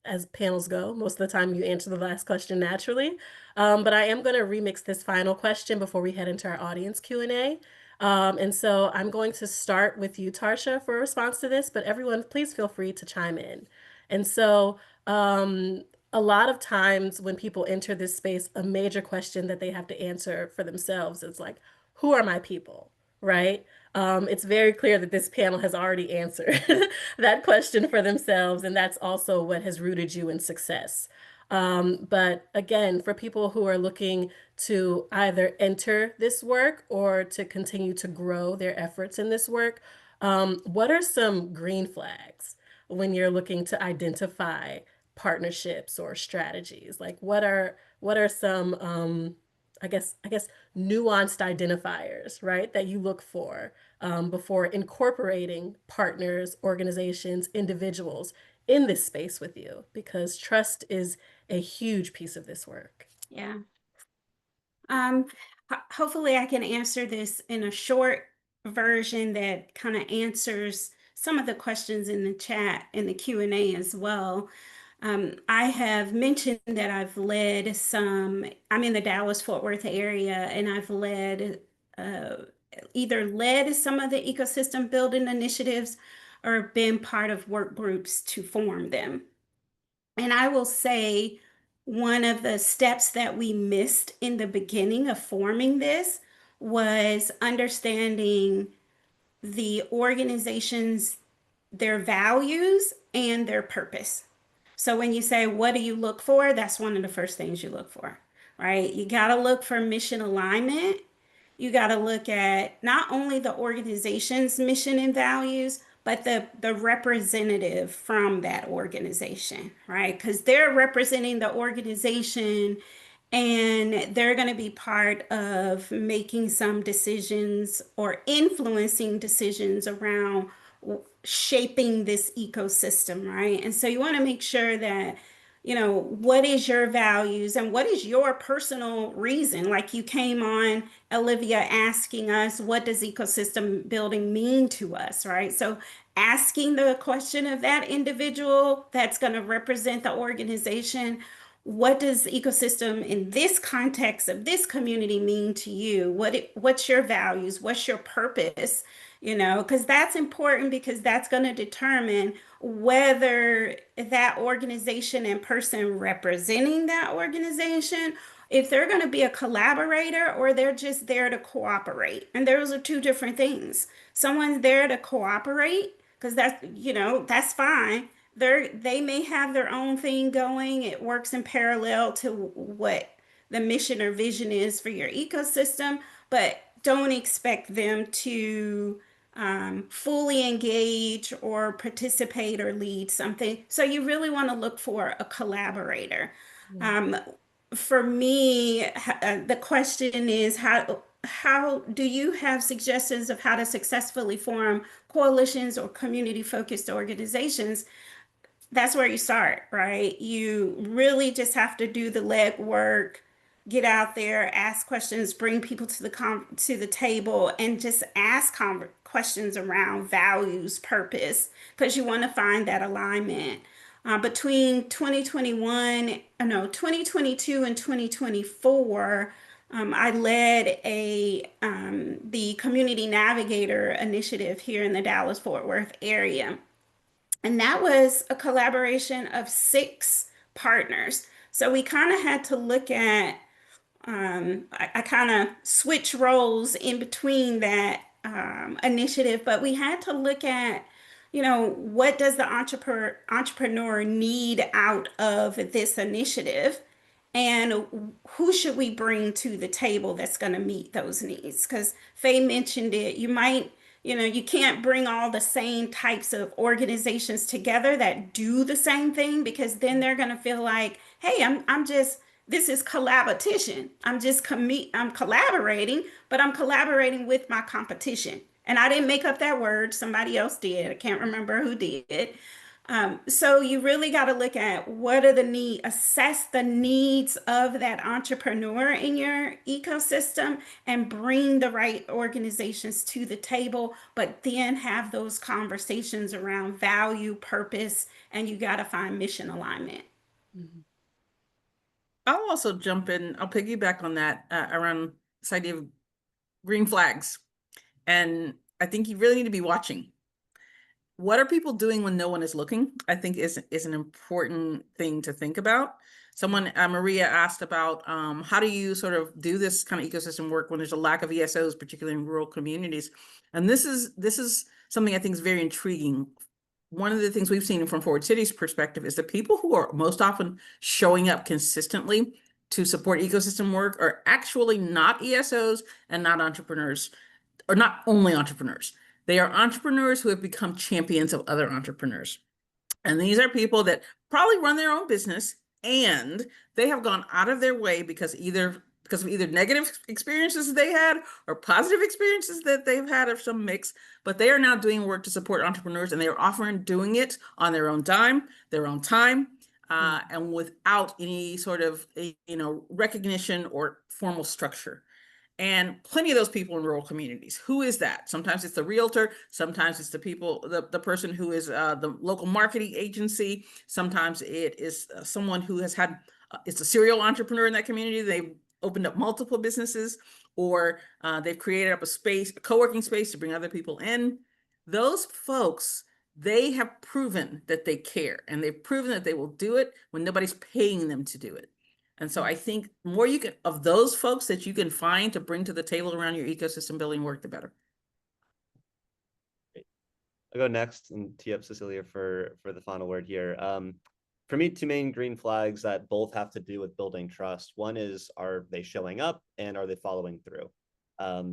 as panels go, most of the time you answer the last question naturally. But I am going to remix this final question before we head into our audience Q&A. And so I'm going to start with you, Tarsha, for a response to this, but everyone, please feel free to chime in. And so um, a lot of times when people enter this space, a major question that they have to answer for themselves is like, who are my people? Right? It's very clear that this panel has already answered that question for themselves, and that's also what has rooted you in success. But again, for people who are looking to either enter this work or to continue to grow their efforts in this work, what are some green flags when you're looking to identify partnerships or strategies? Like what are some I guess nuanced identifiers, right, that you look for before incorporating partners, organizations, individuals in this space with you? Because trust is a huge piece of this work. Yeah. Um, Hopefully I can answer this in a short version that kind of answers some of the questions in the chat in the Q&A as well. I have mentioned that I'm in the Dallas-Fort Worth area, and I've uh, either led some of the ecosystem building initiatives or been part of work groups to form them. And I will say one of the steps that we missed in the beginning of forming this was understanding the organization's their values and their purpose. So when you say, what do you look for? That's one of the first things you look for, right? You got to look for mission alignment. You got to look at not only the organization's mission and values, but the representative from that organization, right? Because they're representing the organization and they're going to be part of making some decisions or influencing decisions around shaping this ecosystem, right? And so you want to make sure that, what is your values and what is your personal reason? Like you came on, Olivia, asking us, what does ecosystem building mean to us, right? So asking the question of that individual that's going to represent the organization, what does ecosystem in this context of this community mean to you? What's your values? What's your purpose? Because that's important, because that's going to determine whether that organization and person representing that organization, if they're going to be a collaborator or they're just there to cooperate. And those are two different things. Someone's there to cooperate because that's fine. They may have their own thing going. It works in parallel to what the mission or vision is for your ecosystem, but don't expect them to fully engage or participate or lead something. So you really want to look for a collaborator. Yeah. Um, for me, the question is how do you have suggestions of how to successfully form coalitions or community focused organizations? That's where you start, right? You really just have to do the legwork, get out there, ask questions, bring people to the table, and just ask questions around values, purpose, because you want to find that alignment. Between 2022 and 2024, I led the Community Navigator initiative here in the Dallas-Fort Worth area. And that was a collaboration of 6 partners. So we kind of had to look at, I kind of switch roles in between that initiative, but we had to look at, what does the entrepreneur need out of this initiative? And who should we bring to the table that's going to meet those needs? Because Faye mentioned it, you can't bring all the same types of organizations together that do the same thing, because then they're going to feel like, hey, this is collaboration. I'm collaborating, but I'm collaborating with my competition. And I didn't make up that word. Somebody else did. I can't remember who did. So you really got to look at what are the need, assess the needs of that entrepreneur in your ecosystem and bring the right organizations to the table, but then have those conversations around value, purpose, and you got to find mission alignment. Mhm. I'll also jump in. I'll piggyback on that around this idea of green flags. And I think you really need to be watching. What are people doing when no one is looking? I think is an important thing to think about. Someone, Maria, asked about how do you sort of do this kind of ecosystem work when there's a lack of ESOs, particularly in rural communities? And this is something I think is very intriguing. One of the things we've seen from Forward City's perspective is the people who are most often showing up consistently to support ecosystem work are actually not ESOs and not entrepreneurs, or not only entrepreneurs. They are entrepreneurs who have become champions of other entrepreneurs. And these are people that probably run their own business, and they have gone out of their way because of either negative experiences they had or positive experiences that they've had, of some mix, but they are now doing work to support entrepreneurs, and they are often doing it on their own dime, their own time, and without any sort of recognition or formal structure. And plenty of those people in rural communities. Who is that? Sometimes it's the realtor. Sometimes it's the person who is the local marketing agency. Sometimes it is someone who has had, it's a serial entrepreneur in that community. They've opened up multiple businesses, or they've created up a co-working space to bring other people in. Those folks, they have proven that they care, and they've proven that they will do it when nobody's paying them to do it. And so I think the more you can, of those folks that you can find to bring to the table around your ecosystem building work, the better. Great. I'll go next and tee up Cecilia for the final word here. For me, 2 main green flags that both have to do with building trust. One is, are they showing up, and are they following through?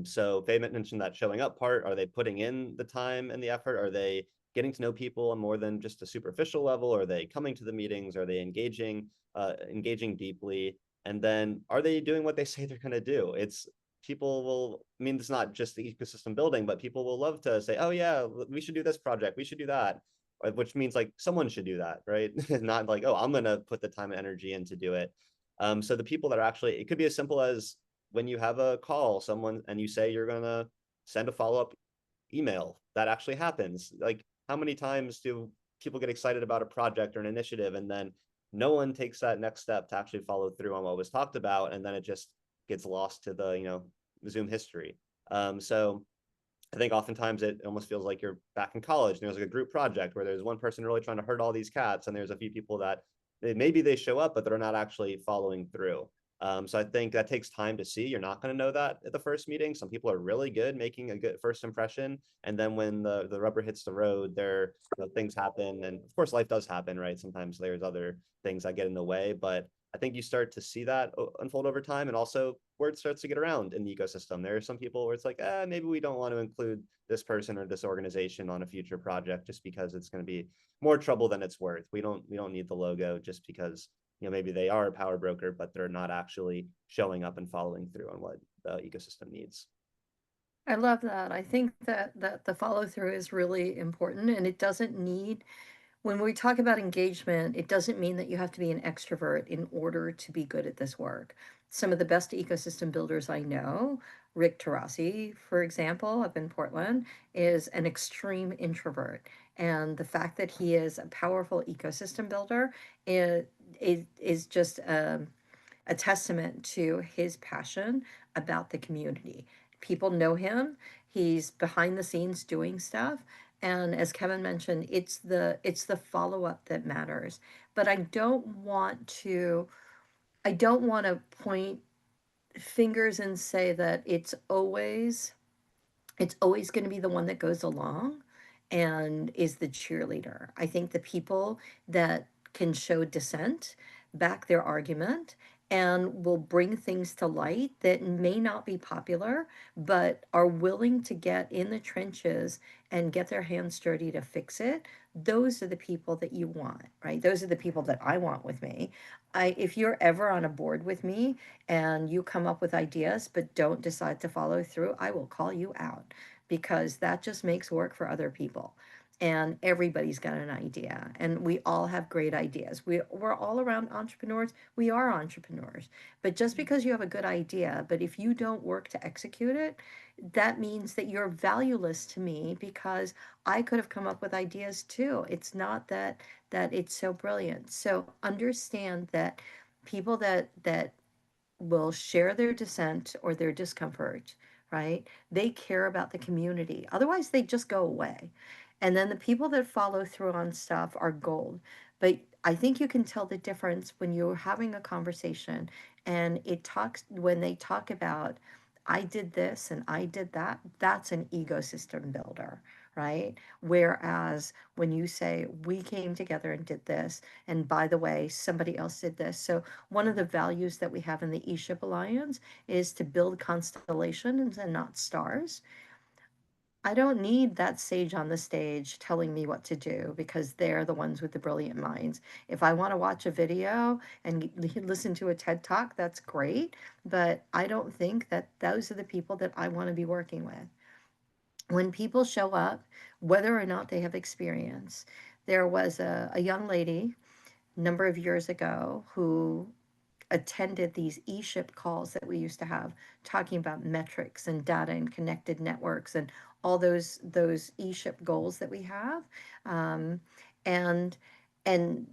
So Faye mentioned that showing up part. Are they putting in the time and the effort? Are they getting to know people on more than just a superficial level? Are they coming to the meetings? Are they engaging deeply? And then are they doing what they say they're going to do? It's people will, I mean, it's not just the ecosystem building, but people will love to say, oh yeah, we should do this project, we should do that, which means like someone should do that, right? Not like, oh, I'm gonna put the time and energy in to do it. So the people that are actually, it could be as simple as when you have a call, someone, and you say you're gonna send a follow-up email, that actually happens. Like, how many times do people get excited about a project or an initiative, and then no one takes that next step to actually follow through on what was talked about, and then it just gets lost to the, Zoom history. So I think oftentimes it almost feels like you're back in college and there's like a group project where there's one person really trying to herd all these cats, and there's a few people that maybe they show up, but they're not actually following through. So I think that takes time to see. You're not going to know that at the first meeting. Some people are really good making a good first impression, and then when the rubber hits the road, things happen, and of course life does happen, right? Sometimes there's other things that get in the way, but I think you start to see that unfold over time, and also word starts to get around in the ecosystem. There are some people where it's like, maybe we don't want to include this person or this organization on a future project just because it's going to be more trouble than it's worth. We don't need the logo just because maybe they are a power broker, but they're not actually showing up and following through on what the ecosystem needs. I love that. I think that the follow through is really important, and it doesn't need, when we talk about engagement, it doesn't mean that you have to be an extrovert in order to be good at this work. Some of the best ecosystem builders I know, Rick Tarasi, for example, up in Portland, is an extreme introvert. And the fact that he is a powerful ecosystem builder is just a testament to his passion about the community. People know him. He's behind the scenes doing stuff. And as Kevin mentioned, it's the follow-up that matters. But I don't want to point fingers and say that it's always going to be the one that goes along and is the cheerleader. I think the people that can show dissent, back their argument, and will bring things to light that may not be popular, but are willing to get in the trenches and get their hands dirty to fix it, those are the people that you want, right? Those are the people that I want with me. If you're ever on a board with me and you come up with ideas but don't decide to follow through, I will call you out because that just makes work for other people. And everybody's got an idea, and we all have great ideas. We're all around entrepreneurs. We are entrepreneurs. But just because you have a good idea, but if you don't work to execute it, that means that you're valueless to me because I could have come up with ideas too. It's not that it's so brilliant. So understand that people that will share their dissent or their discomfort, right? They care about the community. Otherwise, they just go away. And then the people that follow through on stuff are gold. But I think you can tell the difference when you're having a conversation and when they talk about, I did this and I did that, that's an ecosystem builder, right? Whereas when you say, we came together and did this, and by the way, somebody else did this. So one of the values that we have in the eShip Alliance is to build constellations and not stars. I don't need that sage on the stage telling me what to do because they're the ones with the brilliant minds. If I want to watch a video and listen to a TED Talk, that's great. But I don't think that those are the people that I want to be working with. When people show up, whether or not they have experience, there was a young lady a number of years ago who attended these e-ship calls that we used to have talking about metrics and data and connected networks and all those e-ship goals that we have. Um, and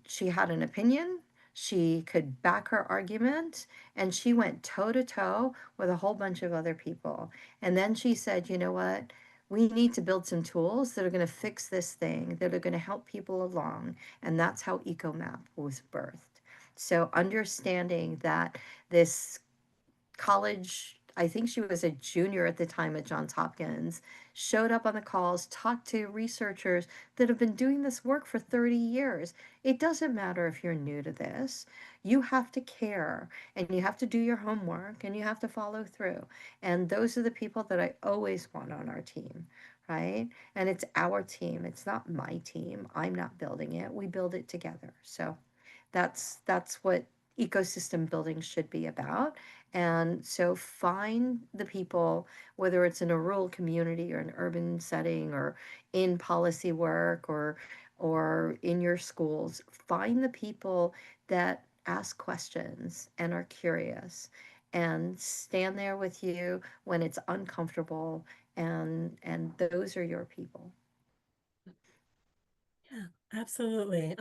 she had an opinion. She could back her argument, and she went toe to toe with a whole bunch of other people. And then she said, you know what? We need to build some tools that are going to fix this thing, that are going to help people along. And that's how EcoMap was birthed. So understanding that this college, I think she was a junior at the time at Johns Hopkins, showed up on the calls, talked to researchers that have been doing this work for 30 years. It doesn't matter if you're new to this. You have to care and you have to do your homework and you have to follow through. And those are the people that I always want on our team, right? And it's our team. It's not my team. I'm not building it. We build it together. So that's what ecosystem building should be about. And so find the people, whether it's in a rural community or an urban setting or in policy work or in your schools, find the people that ask questions and are curious and stand there with you when it's uncomfortable, and those are your people. Yeah, absolutely.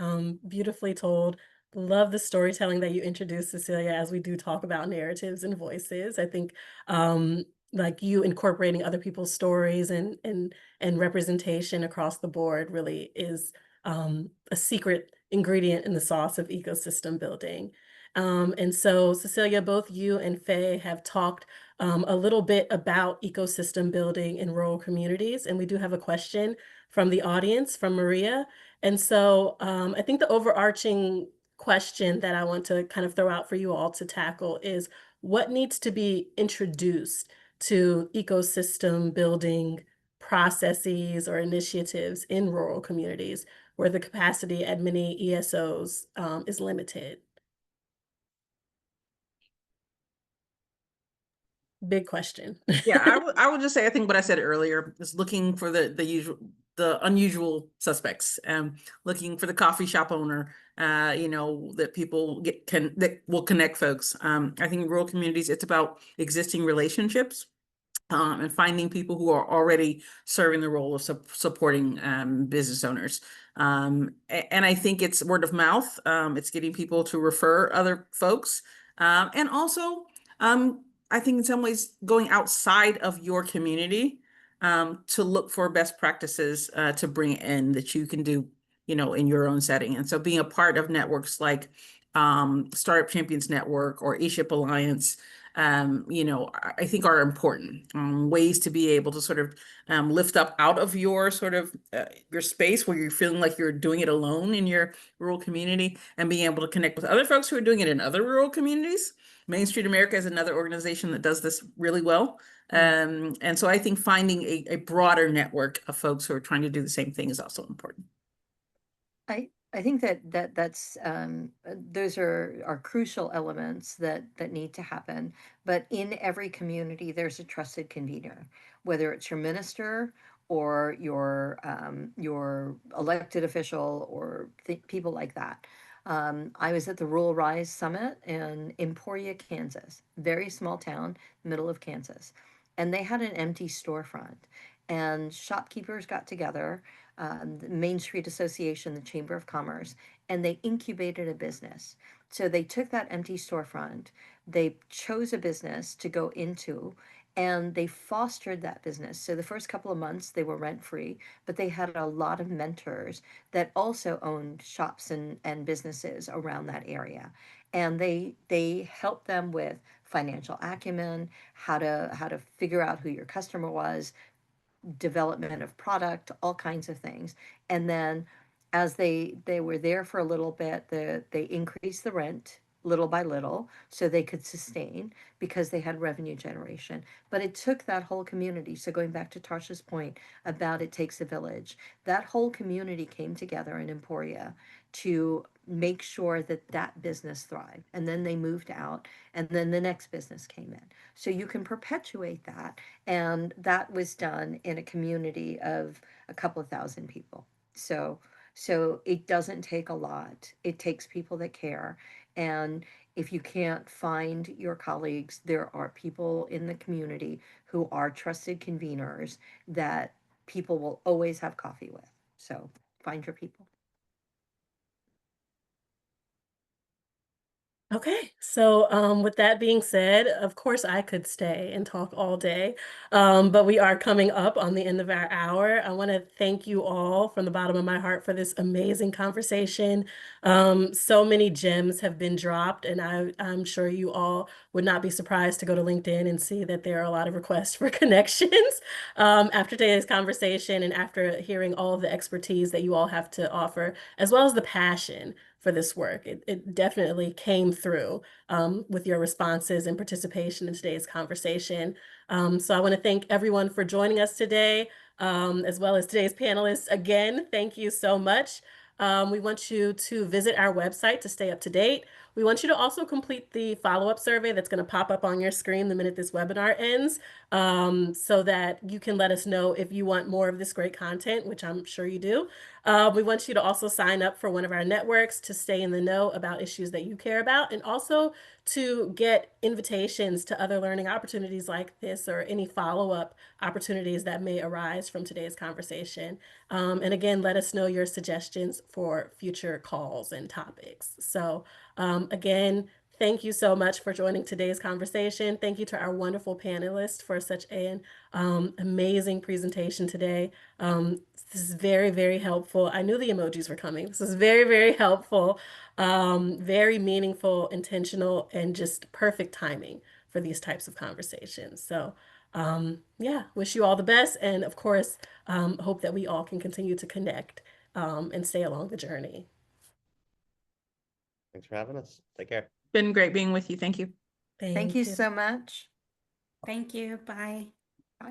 Beautifully told. Love the storytelling that you introduced, Cecilia, as we do talk about narratives and voices. I think um, like you incorporating other people's stories and representation across the board really is a secret ingredient in the sauce of ecosystem building. And so, Cecilia, both you and Faye have talked a little bit about ecosystem building in rural communities, and we do have a question from the audience, from Maria. And so I think the overarching question that I want to kind of throw out for you all to tackle is what needs to be introduced to ecosystem building processes or initiatives in rural communities where the capacity at many ESOs is limited? Big question. Yeah, I would just say I think what I said earlier is looking for the unusual suspects, looking for the coffee shop owner, that people that will connect folks. I think in rural communities, it's about existing relationships. And finding people who are already serving the role of supporting business owners. And I think it's word of mouth. It's getting people to refer other folks. And also, I think in some ways going outside of your community to look for best practices to bring in that you can do, in your own setting. And so being a part of networks like Startup Champions Network or eShip Alliance, I think are important ways to be able to sort of lift up out of your sort of your space where you're feeling like you're doing it alone in your rural community and being able to connect with other folks who are doing it in other rural communities. Main Street America is another organization that does this really well. And so I think finding a broader network of folks who are trying to do the same thing is also important. I think that's those are crucial elements that need to happen. But in every community, there's a trusted convener, whether it's your minister or your elected official or people like that. I was at the Rural Rise Summit in Emporia, Kansas, very small town, middle of Kansas, and they had an empty storefront, and shopkeepers got together, the Main Street Association, the Chamber of Commerce, and they incubated a business. So they took that empty storefront, they chose a business to go into, and they fostered that business. So the first couple of months they were rent free, but they had a lot of mentors that also owned shops and businesses around that area. And they helped them with financial acumen, how to figure out who your customer was, development of product, all kinds of things. And then as they were there for a little bit, they increased the rent little by little so they could sustain because they had revenue generation. But it took that whole community. So going back to Tarsha's point about it takes a village, that whole community came together in Emporia to make sure that that business thrived. And then they moved out, and then the next business came in. So you can perpetuate that, and that was done in a community of a couple of thousand people. So it doesn't take a lot. It takes people that care. And if you can't find your colleagues, there are people in the community who are trusted conveners that people will always have coffee with. So find your people. Okay, so with that being said, of course I could stay and talk all day, but we are coming up on the end of our hour. I want to thank you all from the bottom of my heart for this amazing conversation. So many gems have been dropped, and I'm sure you all would not be surprised to go to LinkedIn and see that there are a lot of requests for connections after today's conversation and after hearing all of the expertise that you all have to offer, as well as the passion for this work. It definitely came through with your responses and participation in today's conversation. So I want to thank everyone for joining us today, as well as today's panelists. Again, thank you so much. We want you to visit our website to stay up to date We want you to also complete the follow-up survey that's going to pop up on your screen the minute this webinar ends, so that you can let us know if you want more of this great content, which I'm sure you do. We want you to also sign up for one of our networks to stay in the know about issues that you care about, and also to get invitations to other learning opportunities like this or any follow-up opportunities that may arise from today's conversation. And again, let us know your suggestions for future calls and topics. So again, thank you so much for joining today's conversation. Thank you to our wonderful panelists for such an amazing presentation today. This is very, very helpful. I knew the emojis were coming. This is very, very helpful, very meaningful, intentional, and just perfect timing for these types of conversations. So yeah, wish you all the best. And of course, hope that we all can continue to connect and stay along the journey. Thanks for having us. Take care. Been great being with you. Thank you. Thank you so much. Thank you. Bye.